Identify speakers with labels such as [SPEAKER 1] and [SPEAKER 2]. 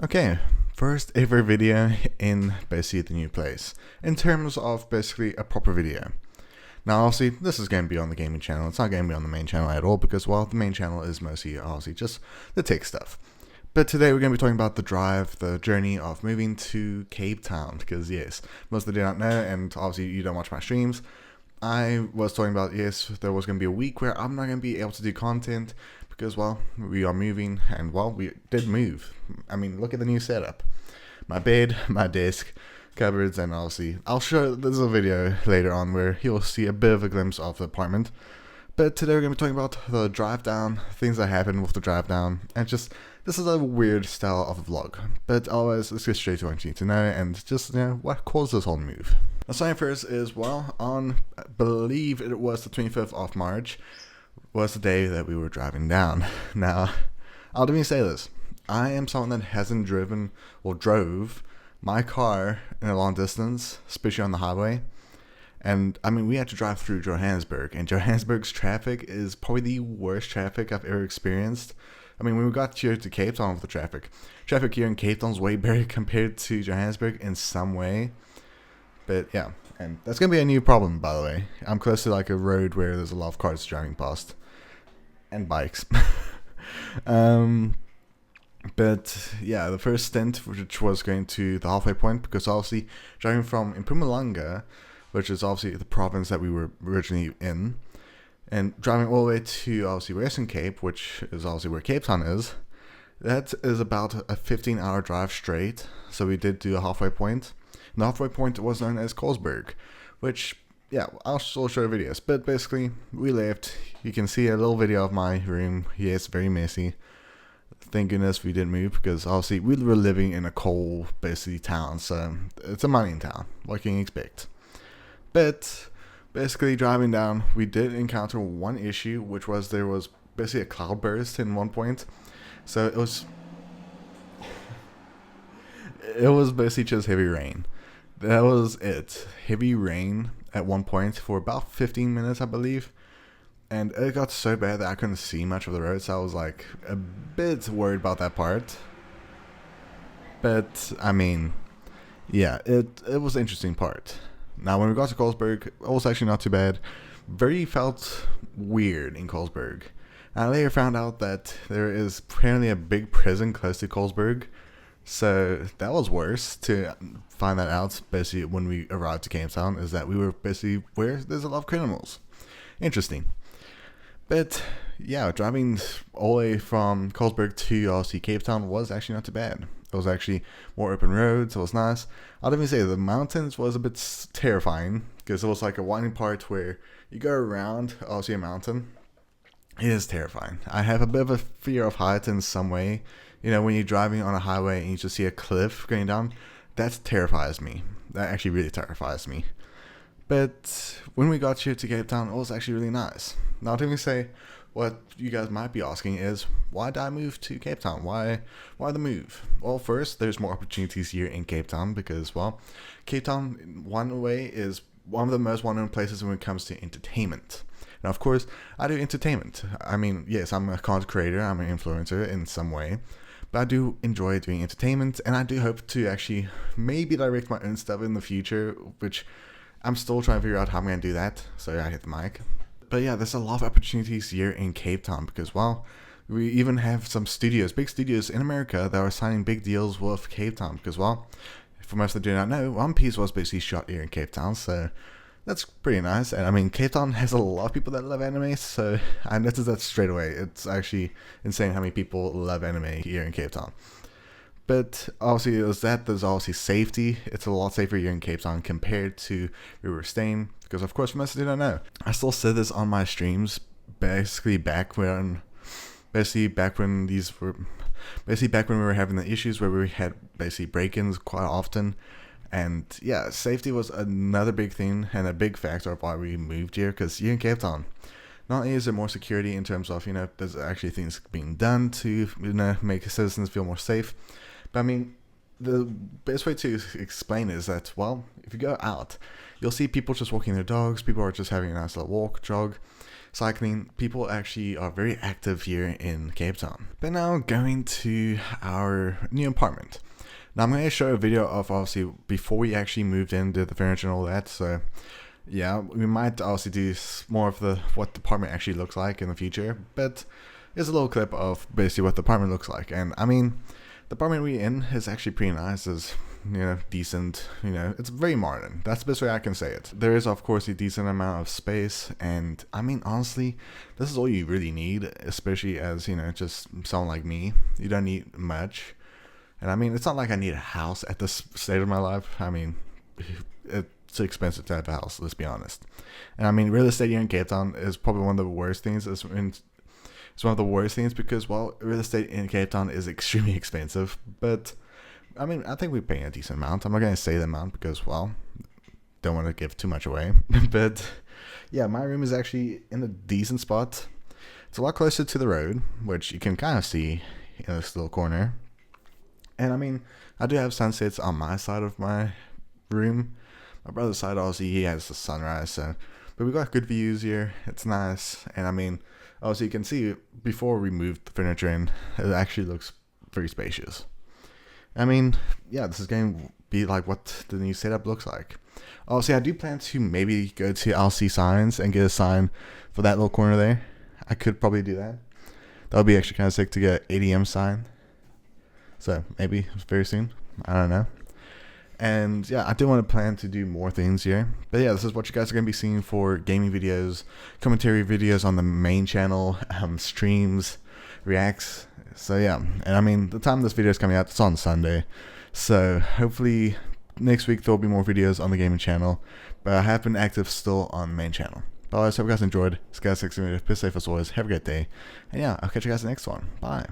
[SPEAKER 1] Okay, first ever video in basically the new place, in terms of basically a proper video. Now obviously this is going to be on the gaming channel, it's not going to be on the main channel at all because, well, the main channel is mostly obviously just the tech stuff. But today we're going to be talking about the drive, the journey of moving to Cape Town, because yes, most of you do not know, and obviously you don't watch my streams. I was talking about, yes, there was going to be a week where I'm not going to be able to do content because, well, we are moving, and, well, we did move. I mean, look at the new setup. My bed, my desk, cupboards, and obviously, I'll show, there's a video later on where you'll see a bit of a glimpse of the apartment. But today we're going to be talking about the drive down, things that happened with the drive down, and just, this is a weird style of a vlog. But always, let's get straight to what you need to know, and just, what caused this whole move. Now, starting first is, well, on, I believe it was the 25th of March, was the day that we were driving down. Now, I'll let me say this. I am someone that hasn't driven, or drove, my car in a long distance, especially on the highway. And, I mean, we had to drive through Johannesburg, and Johannesburg's traffic is probably the worst traffic I've ever experienced. I mean, when we got here to Cape Town with the traffic here in Cape Town is way better compared to Johannesburg in some way. But yeah, and that's going to be a new problem, by the way. I'm close to like a road where there's a lot of cars driving past. And bikes. But yeah, the first stint, which was going to the halfway point, because obviously driving from Mpumalanga, which is obviously the province that we were originally in, and driving all the way to obviously Western Cape, which is obviously where Cape Town is, that is about a 15-hour drive straight. So we did do a halfway point. And the halfway point was known as Colesberg, which, yeah, I'll still show videos. But basically, we left. You can see a little video of my room. Yes, very messy. Thank goodness we didn't move, because obviously we were living in a coal, basically, town. So it's a mining town. What can you expect? But basically, driving down, we did encounter one issue, which was there was basically a cloudburst in one point. So it was basically just heavy rain. That was it. Heavy rain at one point for about 15 minutes, I believe. And it got so bad that I couldn't see much of the road, so I was like a bit worried about that part. But I mean, yeah, it was an interesting part. Now when we got to Colesberg, it was actually not too bad. Very felt weird in Colesberg. I later found out that there is apparently a big prison close to Colesberg. So that was worse to find that out, basically, when we arrived to Cape Town, is that we were basically where there's a lot of criminals. Interesting. But yeah, driving all the way from Colesberg to obviously Cape Town was actually not too bad. It was actually more open roads, it was nice. I'll even say the mountains was a bit terrifying, because it was like a winding part where you go around, obviously a mountain. It is terrifying. I have a bit of a fear of heights in some way. You know, when you're driving on a highway and you just see a cliff going down, that terrifies me. That actually really terrifies me. But when we got here to Cape Town, it was actually really nice. Now, to me say, what you guys might be asking is, why did I move to Cape Town? Why the move? Well, first, there's more opportunities here in Cape Town because, well, Cape Town, in one way, is one of the most well-known places when it comes to entertainment. Now, of course, I do entertainment. I mean, yes, I'm a content creator, I'm an influencer in some way, but I do enjoy doing entertainment, and I do hope to actually maybe direct my own stuff in the future, which I'm still trying to figure out how I'm going to do that. So I hit the mic. But yeah, there's a lot of opportunities here in Cape Town because, well, we even have some studios, big studios in America that are signing big deals with Cape Town because, well, for most that do not know, One Piece was basically shot here in Cape Town, so that's pretty nice. And I mean, Cape Town has a lot of people that love anime, so I noticed that straight away. It's actually insane how many people love anime here in Cape Town. But obviously, there's obviously safety. It's a lot safer here in Cape Town compared to where we were staying. Because, of course, most did not know. I still said this on my streams, basically back when we were having the issues where we had basically break-ins quite often. And yeah, safety was another big thing and a big factor of why we moved here, because here in Cape Town, not only is there more security in terms of, there's actually things being done to, make citizens feel more safe. But I mean, the best way to explain it is that, well, if you go out, you'll see people just walking their dogs, people are just having a nice little walk, jog. cycling, people actually are very active here in Cape Town. But now going to our new apartment. Now I'm going to show a video of obviously before we actually moved in, did the furniture and all that. So yeah, we might obviously do more of what the apartment actually looks like in the future. But here's a little clip of basically what the apartment looks like. And I mean, the apartment we're in is actually pretty nice. It's, decent. It's very modern. That's the best way I can say it. There is, of course, a decent amount of space. And I mean, honestly, this is all you really need, especially as, just someone like me. You don't need much. And I mean, it's not like I need a house at this state of my life. I mean, it's expensive to have a house, let's be honest. And I mean, real estate here in Cape Town is probably one of the worst things. It's one of the worst things because, well, real estate in Cape Town is extremely expensive. But, I mean, I think we're paying a decent amount. I'm not going to say the amount because, well, don't want to give too much away. But, yeah, my room is actually in a decent spot. It's a lot closer to the road, which you can kind of see in this little corner. And I mean, I do have sunsets on my side of my room. My brother's side, obviously, he has the sunrise. So, but we got good views here. It's nice. And I mean, obviously, you can see before we moved the furniture in, it actually looks very spacious. I mean, yeah, this is going to be like what the new setup looks like. Obviously, I do plan to maybe go to LC Signs and get a sign for that little corner there. I could probably do that. That would be actually kind of sick to get an ADM sign. So maybe very soon. I don't know. And yeah, I do want to plan to do more things here. But yeah, this is what you guys are going to be seeing for gaming videos, commentary videos on the main channel, streams, reacts. So yeah, and I mean, the time this video is coming out, it's on Sunday. So hopefully next week there will be more videos on the gaming channel. But I have been active still on the main channel. But otherwise, hope you guys enjoyed. This guy's 6 minutes. Be safe as always. Have a great day. And yeah, I'll catch you guys in the next one. Bye.